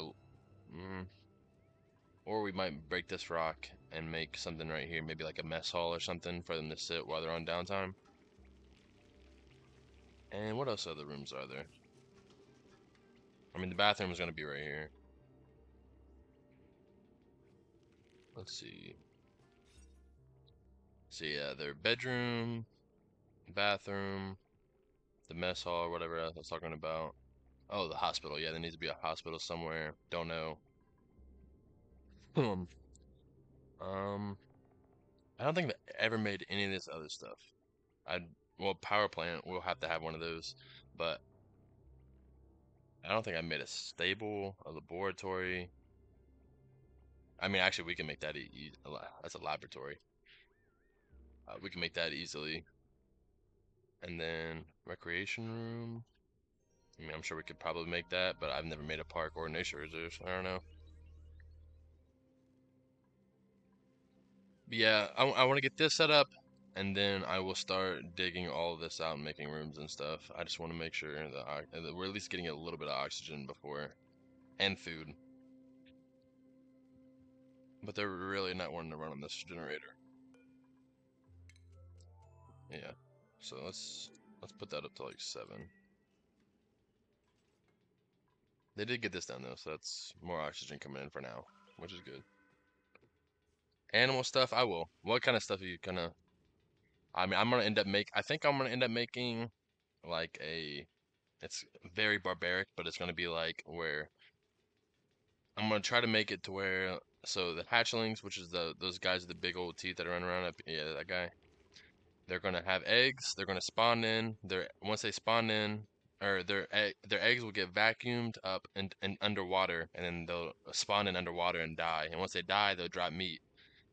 mm, or we might break this rock and make something right here, maybe like a mess hall or something for them to sit while they're on downtime. And what else other rooms are there? I mean, the bathroom is going to be right here. Let's see. So yeah, their bedroom, bathroom, the mess hall, or whatever else I was talking about. Oh, the hospital. Yeah, there needs to be a hospital somewhere. Don't know. Um, um, I don't think they ever made any of this other stuff. I Well, power plant. We'll have to have one of those, but I don't think I made a stable, a laboratory. I mean, actually, we can make that that's a laboratory. We can make that easily. And then recreation room. I mean, I'm sure we could probably make that, but I've never made a park or a nature reserve, so I don't know. But yeah, I want to get this set up, and then I will start digging all of this out and making rooms and stuff. I just want to make sure that we're at least getting a little bit of oxygen before, and food. But they're really not wanting to run on this generator. Yeah. So let's put that up to like 7. They did get this done though, so that's more oxygen coming in for now, which is good. Animal stuff, I will. What kind of stuff are you gonna? I mean, I think I'm gonna end up making like a. It's very barbaric, but it's gonna be like where I'm gonna try to make it to where so the hatchlings, which is those guys with the big old teeth that are running around up, yeah, that guy. They're gonna have eggs. They're gonna spawn in. Once they spawn in, or their eggs will get vacuumed up and underwater, and then they'll spawn in underwater and die. And once they die, they'll drop meat,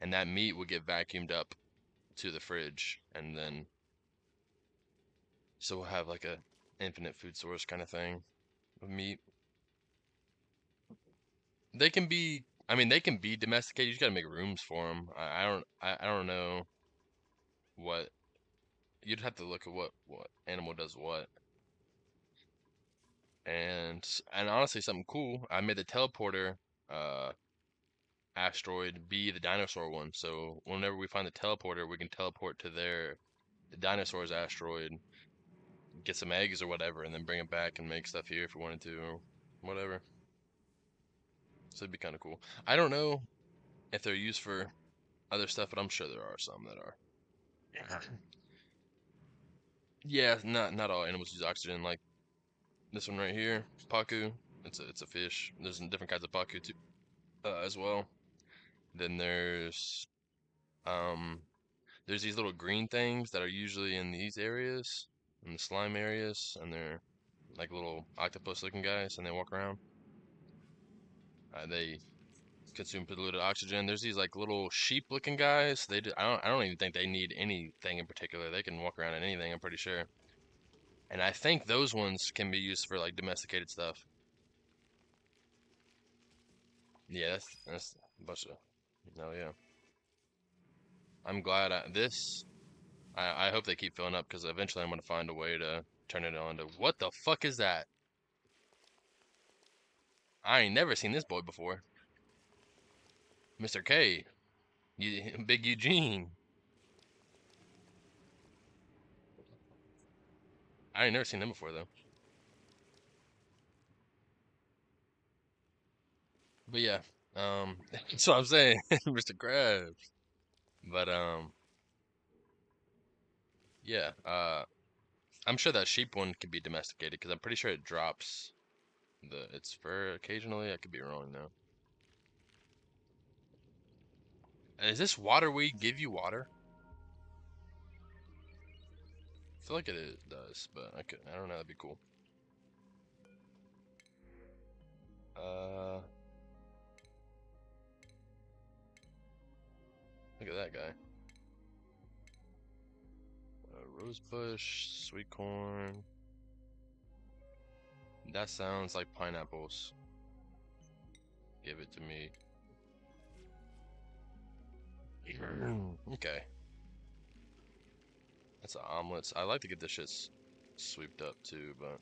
and that meat will get vacuumed up to the fridge, and then so we'll have like a infinite food source kind of thing of meat. They can be, I mean, they can be domesticated. You just gotta make rooms for them. I don't know what you'd have to look at what animal does what. And honestly, something cool. I made the teleporter uh asteroid be the dinosaur one. So whenever we find the teleporter, we can teleport to the dinosaurs asteroid, get some eggs or whatever, and then bring it back and make stuff here if we wanted to or whatever. So it'd be kind of cool. I don't know if they're used for other stuff, but I'm sure there are some that are. Yeah, not all animals use oxygen. Like this one right here, Pacu. It's a fish. There's different kinds of Pacu too, as well. Then um there's these little green things that are usually in these areas, in the slime areas, and they're like little octopus looking guys, and they walk around. They consume polluted oxygen. There's these like little sheep looking guys. I don't even think they need anything in particular. They can walk around in anything, I'm pretty sure. And I think those ones can be used for like domesticated stuff. Yeah, that's a bunch of. No, yeah. I'm glad I hope they keep filling up because eventually I'm gonna find a way to turn it on to what the fuck is that? I ain't never seen this boy before. Mr. K, Big Eugene. I ain't never seen him before though. But yeah, that's what I'm saying, Mr. Krabs. But yeah, I'm sure that sheep one can be domesticated because I'm pretty sure it drops its fur occasionally. I could be wrong though. Is this water weed give you water? I feel like does, but I don't know. That'd be cool. Uh, Look at that guy. Rosebush, sweet corn. That sounds like pineapples. Give it to me. Okay. That's an omelets. I like to get this shit sweeped up too, but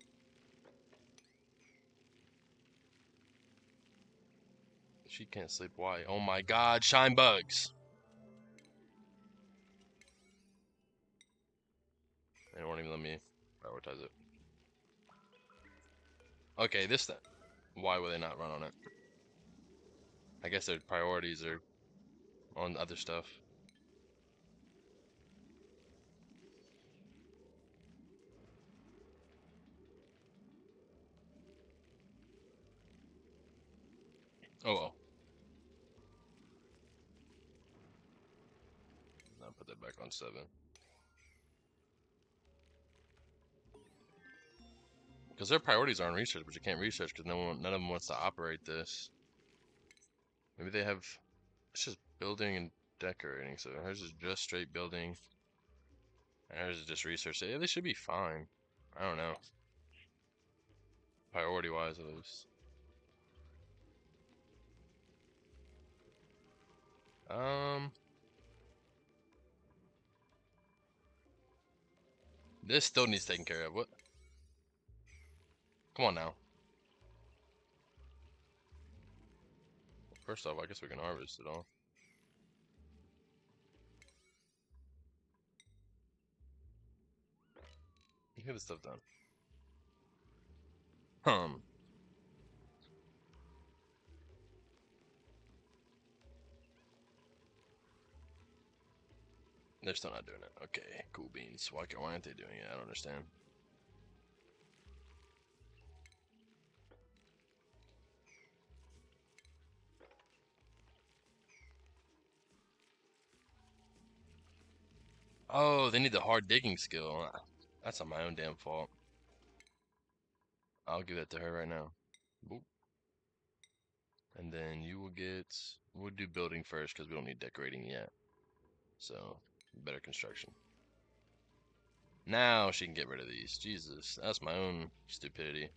she can't sleep. Why? Oh my God, shine bugs. They won't even let me prioritize it. Okay, this thing. Why would they not run on it? I guess their priorities are on other stuff. Oh well. I'll put that back on 7. Because their priorities are on research, but you can't research because none of them wants to operate this. Maybe they have. It's just building and decorating. So hers is just straight building. And hers is just research. Yeah, they should be fine. I don't know. Priority wise, at least. Um, this still needs taken care of. What? Come on now. First off, I guess we can harvest it all. Get this stuff done. They're still not doing it. Okay, cool beans. Why aren't they doing it? I don't understand. Oh, they need the hard digging skill. That's on my own damn fault. I'll give that to her right now. Boop. And then you will get... We'll do building first because we don't need decorating yet. So, better construction. Now she can get rid of these. Jesus, that's my own stupidity.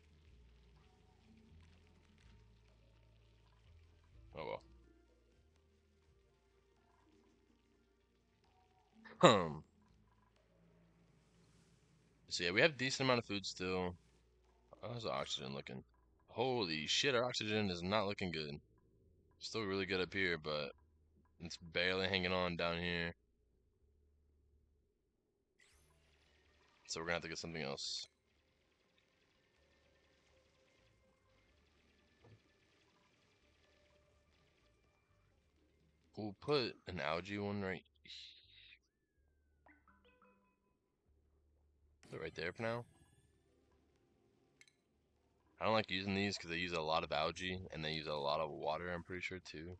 Oh well. So yeah, we have a decent amount of food still. How's the oxygen looking? Holy shit, our oxygen is not looking good. Still really good up here, but it's barely hanging on down here. So we're gonna have to get something else. We'll put an algae one right there for now. I don't like using these because they use a lot of algae and they use a lot of water, I'm pretty sure too.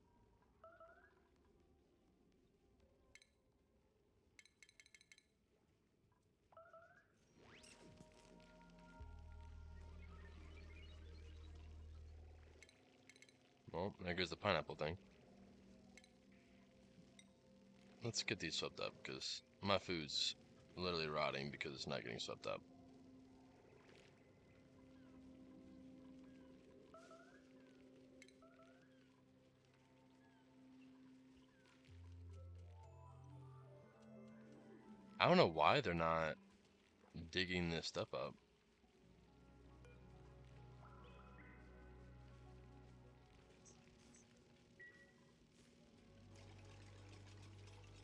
Well, there goes the pineapple thing. Let's get these swept up because my food's literally rotting because it's not getting swept up. I don't know why they're not digging this stuff up.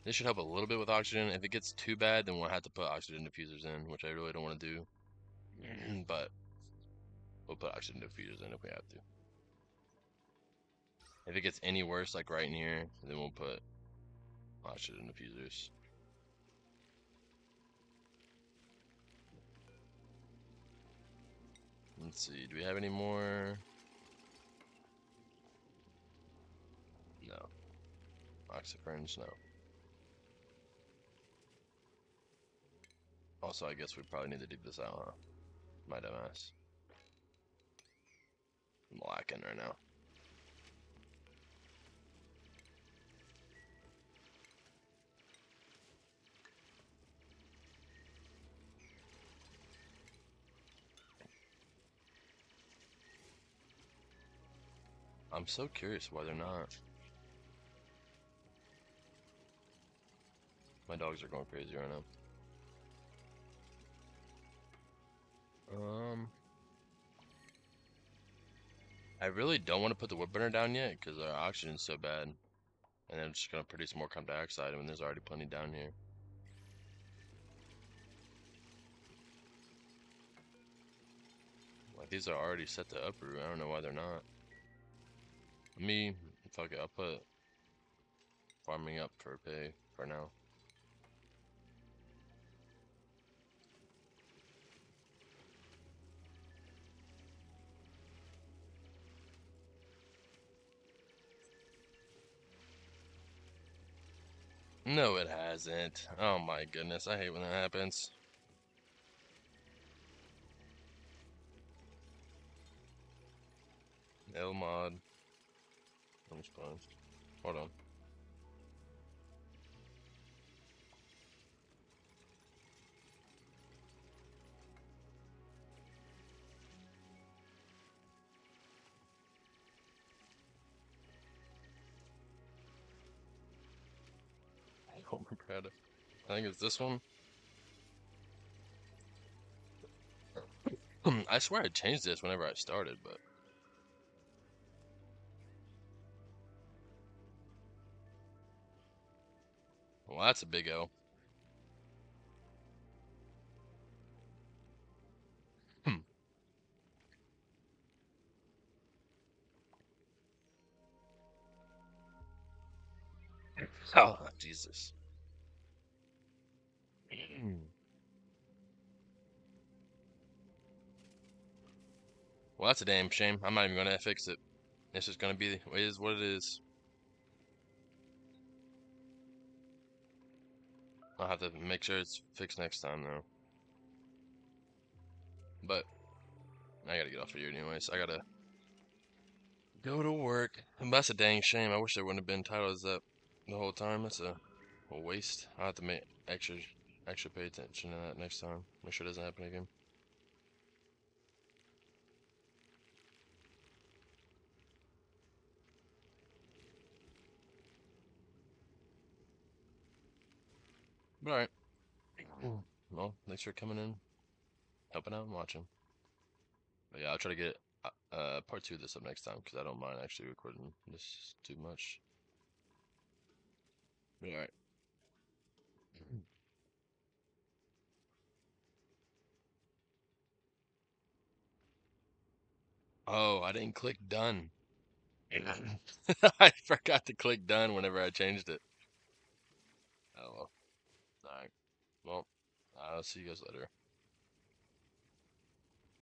This should help a little bit with oxygen. If it gets too bad, then we'll have to put oxygen diffusers in, which I really don't want to do. But we'll put oxygen diffusers in if we have to. If it gets any worse, like right in here, then we'll put oxygen diffusers. Let's see, do we have any more? No. Oxyferns, no. Also, I guess we probably need to dig this out, huh? My dumbass. I'm lacking right now. I'm so curious why they're not. My dogs are going crazy right now. I really don't want to put the wood burner down yet because our oxygen's so bad. And I'm just going to produce more carbon dioxide when there's already plenty down here. Like, these are already set to uproot. I don't know why they're not. Fuck it, I'll put farming up for pay for now. No, it hasn't. Oh my goodness, I hate when that happens. Lmod. I'm just hold on. Homer Prada. I think it's this one. I swear I changed this whenever I started, but well, that's a big L. Jesus. Well, that's a damn shame. I'm not even gonna fix it. It's just gonna be it is what it is. I'll have to make sure it's fixed next time though. But I gotta get off of here anyways. I gotta go to work. And that's a dang shame. I wish there wouldn't have been titles up the whole time. That's a waste. I'll have to make extra pay attention to that next time. Make sure it doesn't happen again. But alright. Well, thanks for coming in, helping out, and watching. But yeah, I'll try to get part 2 of this up next time because I don't mind actually recording this too much. But alright. Oh, I didn't click done. I forgot to click done whenever I changed it. Oh well. Alright. Well, I'll see you guys later.